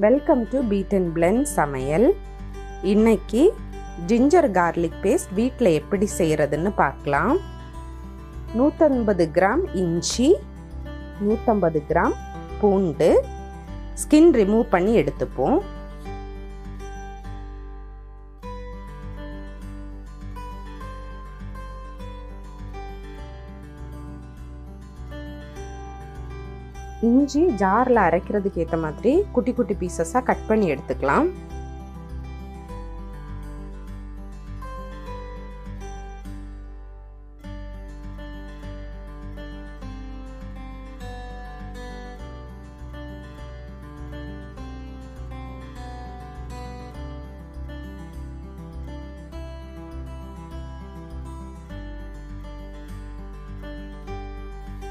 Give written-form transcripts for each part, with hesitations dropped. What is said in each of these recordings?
Welcome to Beat and Blend சமையல். இன்னைக்கு ginger garlic paste வீட்டில் எப்படி செய்கிறதுன்னு பார்க்கலாம். 150 கிராம் இஞ்சி, 150 கிராம் பூண்டு ஸ்கின் ரிமூவ் பண்ணி எடுத்துப்போம். இஞ்சி ஜாரில் அரைக்கிறதுக்கு ஏற்ற மாதிரி குட்டி குட்டி பீசஸாக கட் பண்ணி எடுத்துக்கலாம்.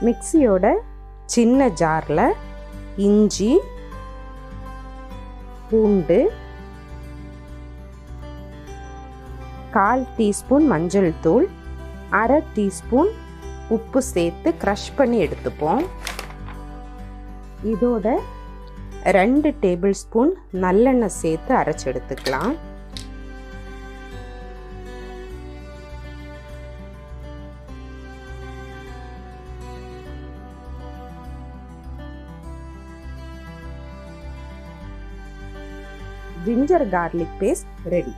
மிக்சியோட சின்ன ஜாரில் இஞ்சி, பூண்டு, 1/4 டீஸ்பூன் மஞ்சள் தூள், 1/2 டீஸ்பூன் உப்பு சேர்த்து க்ரஷ் பண்ணி எடுத்துப்போம். இதோட 2 டேபிள் ஸ்பூன் நல்லெண்ணெய் சேர்த்து அரைச்சி எடுத்துக்கலாம். Ginger garlic paste ready.